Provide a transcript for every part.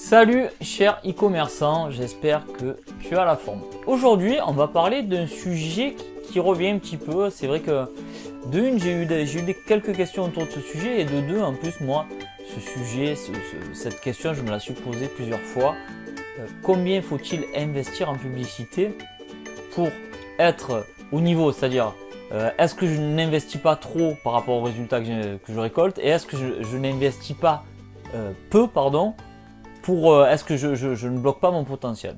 Salut cher e-commerçant, j'espère que tu as la forme. Aujourd'hui, on va parler d'un sujet qui revient un petit peu. C'est vrai que de une, j'ai eu quelques questions autour de ce sujet et de deux, en plus, moi, ce sujet, cette question, je me la suis posée plusieurs fois. Combien faut-il investir en publicité pour être au niveau, c'est-à-dire est-ce que je n'investis pas trop par rapport aux résultats que je récolte et est-ce que je n'investis pas peu, pardon, pour est-ce que je ne bloque pas mon potentiel.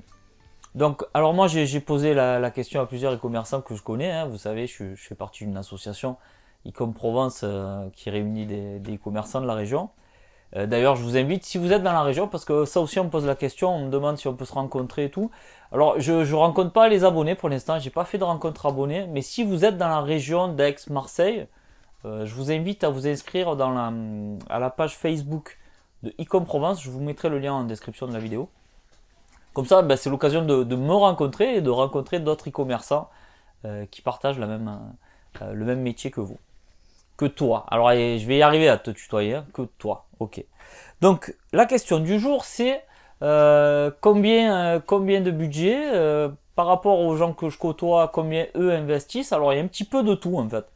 Donc, alors moi j'ai posé la question à plusieurs e-commerçants que je connais, hein, vous savez, je fais partie d'une association e-com Provence qui réunit des e-commerçants de la région. D'ailleurs, je vous invite, si vous êtes dans la région, parce que ça aussi on me pose la question, on me demande si on peut se rencontrer et tout. Alors, je ne rencontre pas les abonnés pour l'instant, j'ai pas fait de rencontre abonnés, mais si vous êtes dans la région d'Aix-Marseille, je vous invite à vous inscrire à la page Facebook de e-com Provence, je vous mettrai le lien en description de la vidéo. Comme ça, ben, c'est l'occasion de me rencontrer et de rencontrer d'autres e-commerçants qui partagent le même métier que vous. Que toi. Alors, je vais y arriver à te tutoyer, hein, que toi. Ok. Donc, la question du jour, c'est combien de budget par rapport aux gens que je côtoie, combien eux investissent. Alors, il y a un petit peu de tout, en fait.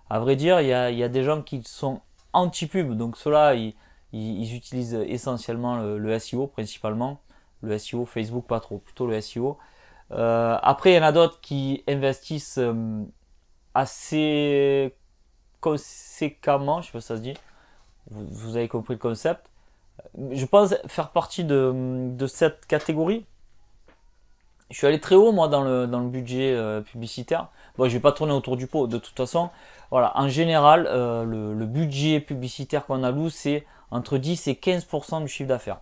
À vrai dire, il y a des gens qui sont anti-pub, donc ceux-là, ils utilisent essentiellement le SEO principalement. Le SEO, Facebook pas trop, plutôt le SEO. Après, il y en a d'autres qui investissent assez conséquemment, je sais pas si ça se dit, vous avez compris le concept. Je pense faire partie de cette catégorie. Je suis allé très haut moi dans le budget publicitaire. Bon, je vais pas tourner autour du pot. De toute façon, voilà, en général, le budget publicitaire qu'on alloue, c'est entre 10 et 15% du chiffre d'affaires.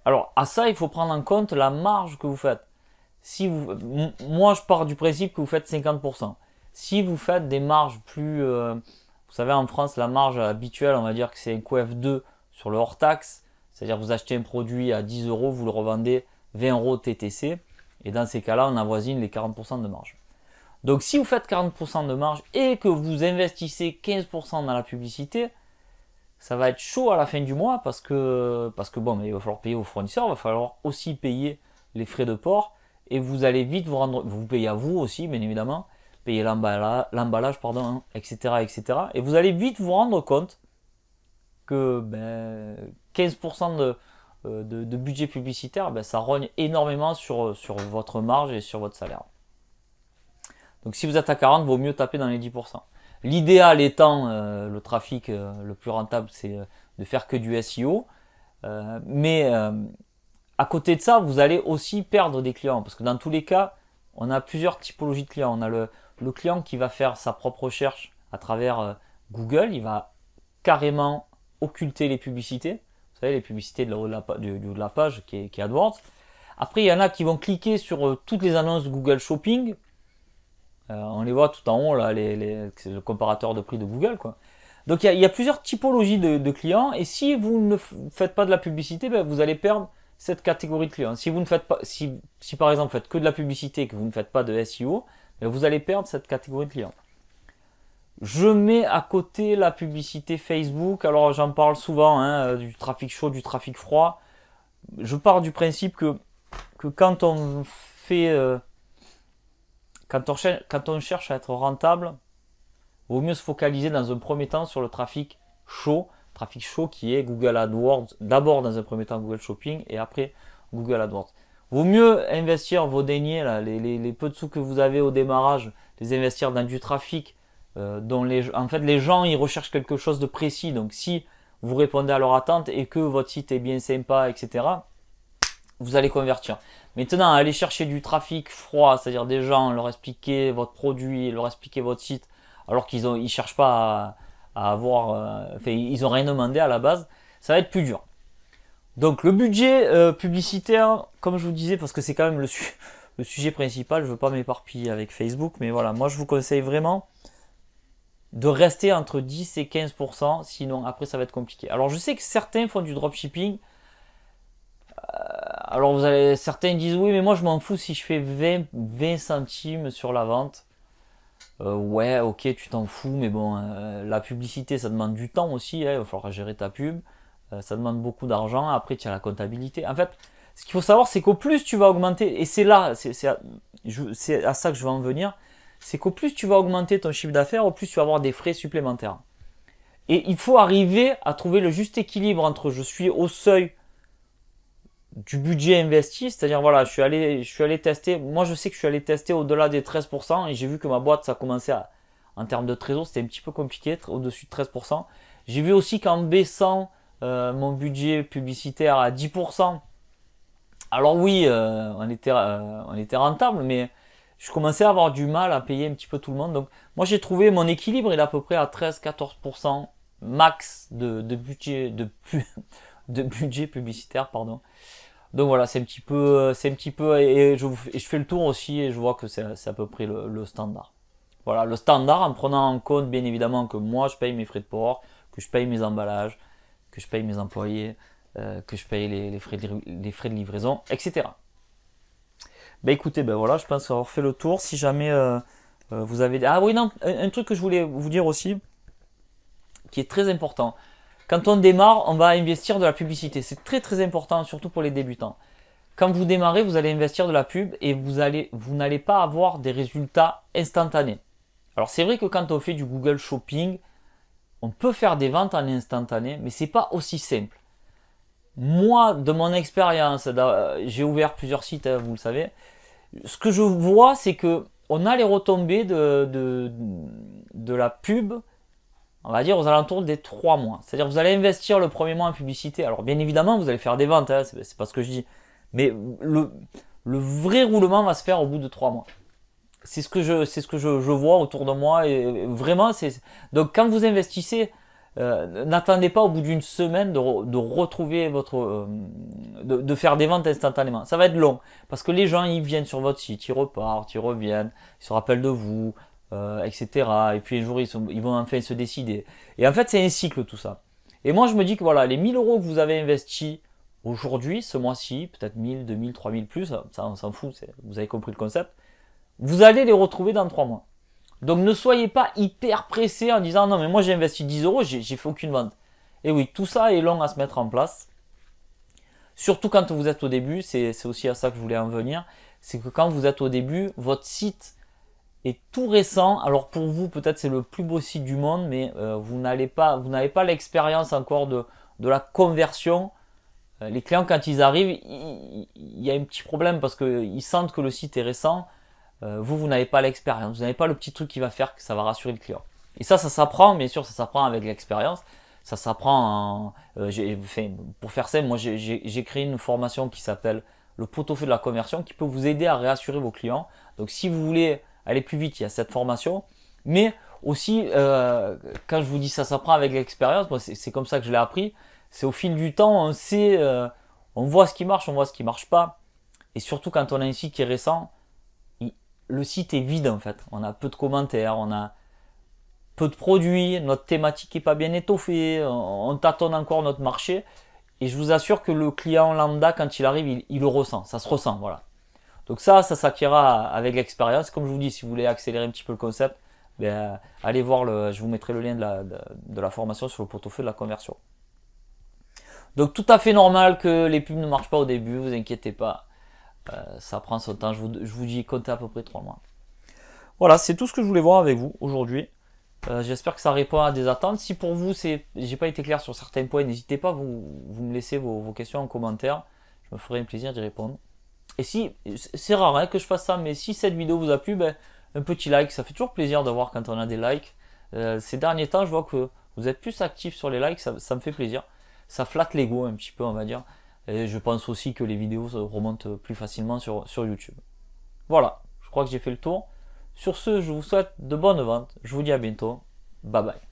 Alors, à ça, il faut prendre en compte la marge que vous faites. Moi, je pars du principe que vous faites 50%. Si vous faites des marges plus, vous savez, en France, la marge habituelle, on va dire que c'est un QF2 sur le hors taxe. C'est-à-dire, vous achetez un produit à 10 euros, vous le revendez 20 euros TTC. Et dans ces cas-là, on avoisine les 40% de marge. Donc, si vous faites 40% de marge et que vous investissez 15% dans la publicité, ça va être chaud à la fin du mois parce que bon, mais il va falloir payer vos fournisseurs, il va falloir aussi payer les frais de port et vous allez vite vous payez à vous aussi, bien évidemment, payer l'emballage, pardon, hein, etc., etc. Et vous allez vite vous rendre compte que 15% de budget publicitaire, ça rogne énormément sur votre marge et sur votre salaire. Donc si vous êtes à 40, il vaut mieux taper dans les 10%. L'idéal étant, le trafic le plus rentable, c'est de faire que du SEO. Mais à côté de ça, vous allez aussi perdre des clients. Parce que dans tous les cas, on a plusieurs typologies de clients. On a le client qui va faire sa propre recherche à travers Google. Il va carrément occulter les publicités. Vous savez, les publicités de la page qui est AdWords. Après, il y en a qui vont cliquer sur toutes les annonces Google Shopping. On les voit tout en haut, là, c'est le comparateur de prix de Google, quoi. Donc, il y a plusieurs typologies de clients. Et si vous ne faites pas de la publicité, vous allez perdre cette catégorie de clients. Si vous ne faites pas, si par exemple, vous faites que de la publicité et que vous ne faites pas de SEO, vous allez perdre cette catégorie de clients. Je mets à côté la publicité Facebook. Alors, j'en parle souvent, hein, du trafic chaud, du trafic froid. Je pars du principe que quand on fait... Quand on cherche à être rentable, il vaut mieux se focaliser dans un premier temps sur le trafic chaud qui est Google AdWords, d'abord dans un premier temps Google Shopping et après Google AdWords. Il vaut mieux investir vos deniers, là, les peu de sous que vous avez au démarrage, les investir dans du trafic dont en fait les gens ils recherchent quelque chose de précis. Donc si vous répondez à leur attente et que votre site est bien sympa, etc., vous allez convertir. Maintenant, aller chercher du trafic froid, c'est-à-dire des gens, leur expliquer votre produit, leur expliquer votre site, alors qu'ils cherchent pas à avoir, ils ont rien demandé à la base, ça va être plus dur. Donc le budget publicitaire, comme je vous disais, parce que c'est quand même le sujet principal, je veux pas m'éparpiller avec Facebook, mais voilà, moi je vous conseille vraiment de rester entre 10 et 15%, sinon après ça va être compliqué. Alors je sais que certains font du dropshipping. Alors certains disent oui, mais moi je m'en fous si je fais 20 centimes sur la vente. Ouais, ok, tu t'en fous, mais bon, la publicité ça demande du temps aussi, hein, il va falloir gérer ta pub. Ça demande beaucoup d'argent. Après, tu as la comptabilité. En fait, ce qu'il faut savoir, c'est qu'au plus tu vas augmenter, et c'est là, c'est à ça que je veux en venir, c'est qu'au plus tu vas augmenter ton chiffre d'affaires, au plus tu vas avoir des frais supplémentaires. Et il faut arriver à trouver le juste équilibre entre je suis au seuil du budget investi, c'est-à-dire voilà, je suis allé tester, moi je sais que je suis allé tester au-delà des 13% et j'ai vu que ma boîte, ça commençait en termes de trésor, c'était un petit peu compliqué, au-dessus de 13%. J'ai vu aussi qu'en baissant mon budget publicitaire à 10%, alors oui, on était rentable, mais je commençais à avoir du mal à payer un petit peu tout le monde. Donc moi j'ai trouvé mon équilibre, il est à peu près à 13-14% max de budget, de budget publicitaire, pardon. Donc voilà, c'est un petit peu, et je fais le tour aussi et je vois que c'est à peu près le standard. Voilà, le standard en prenant en compte bien évidemment que moi je paye mes frais de port, que je paye mes emballages, que je paye mes employés, que je paye les frais de livraison, etc. Ben écoutez, ben voilà, je pense avoir fait le tour. Si jamais vous avez... Ah oui, non, un truc que je voulais vous dire aussi, qui est très important. Quand on démarre, on va investir de la publicité. C'est très très important, surtout pour les débutants. Quand vous démarrez, vous allez investir de la pub et vous n'allez pas avoir des résultats instantanés. Alors c'est vrai que quand on fait du Google Shopping, on peut faire des ventes en instantané, mais c'est pas aussi simple. Moi, de mon expérience, j'ai ouvert plusieurs sites, hein, vous le savez. Ce que je vois, c'est que on a les retombées de la pub, on va dire aux alentours des 3 mois. C'est-à-dire vous allez investir le premier mois en publicité. Alors bien évidemment, vous allez faire des ventes, hein, c'est pas ce que je dis. Mais le vrai roulement va se faire au bout de 3 mois. C'est ce que je vois autour de moi. Et vraiment, donc quand vous investissez, n'attendez pas au bout d'une semaine de retrouver de faire des ventes instantanément. Ça va être long parce que les gens ils viennent sur votre site, ils repartent, ils reviennent, ils se rappellent de vous, etc. Et puis un jour ils vont enfin se décider. Et en fait c'est un cycle tout ça. Et moi je me dis que voilà, les 1000 euros que vous avez investis aujourd'hui, ce mois-ci, peut-être 1000, 2000, 3000 plus, ça on s'en fout, vous avez compris le concept. Vous allez les retrouver dans 3 mois. Donc ne soyez pas hyper pressé en disant non mais moi j'ai investi 10 euros, j'ai fait aucune vente. Et oui, tout ça est long à se mettre en place. Surtout quand vous êtes au début, c'est aussi à ça que je voulais en venir. C'est que quand vous êtes au début, votre site est tout récent. Alors pour vous, peut-être c'est le plus beau site du monde, mais vous n'avez pas l'expérience encore de la conversion. Les clients quand ils arrivent, il y a un petit problème parce qu'ils sentent que le site est récent. Vous n'avez pas l'expérience, vous n'avez pas le petit truc qui va faire que ça va rassurer le client. Et ça s'apprend, bien sûr, ça s'apprend avec l'expérience. Ça s'apprend pour faire ça, moi j'ai créé une formation qui s'appelle le pot-au-feu de la conversion qui peut vous aider à réassurer vos clients. Donc si vous voulez aller plus vite, il y a cette formation. Mais aussi, quand je vous dis ça s'apprend avec l'expérience, moi c'est comme ça que je l'ai appris. C'est au fil du temps, on sait, on voit ce qui marche, on voit ce qui marche pas. Et surtout quand on a un site qui est récent, le site est vide en fait. On a peu de commentaires, on a peu de produits, notre thématique n'est pas bien étoffée, on tâtonne encore notre marché. Et je vous assure que le client lambda, quand il arrive, il le ressent, ça se ressent, voilà. Donc ça s'acquérera avec l'expérience. Comme je vous dis, si vous voulez accélérer un petit peu le concept, ben, allez voir, je vous mettrai le lien de la formation sur le pot-au-feu de la conversion. Donc tout à fait normal que les pubs ne marchent pas au début, vous inquiétez pas. Ça prend son temps, je vous dis comptez à peu près 3 mois. Voilà, c'est tout ce que je voulais voir avec vous aujourd'hui. J'espère que ça répond à des attentes. Si pour vous, j'ai pas été clair sur certains points, n'hésitez pas, vous me laissez vos questions en commentaire. Je me ferai un plaisir d'y répondre. Et si, c'est rare hein, que je fasse ça, mais si cette vidéo vous a plu, ben, un petit like, ça fait toujours plaisir de voir quand on a des likes. Ces derniers temps, je vois que vous êtes plus actifs sur les likes, ça me fait plaisir. Ça flatte l'ego un petit peu, on va dire. Et je pense aussi que les vidéos remontent plus facilement sur YouTube. Voilà, je crois que j'ai fait le tour. Sur ce, je vous souhaite de bonnes ventes. Je vous dis à bientôt. Bye bye.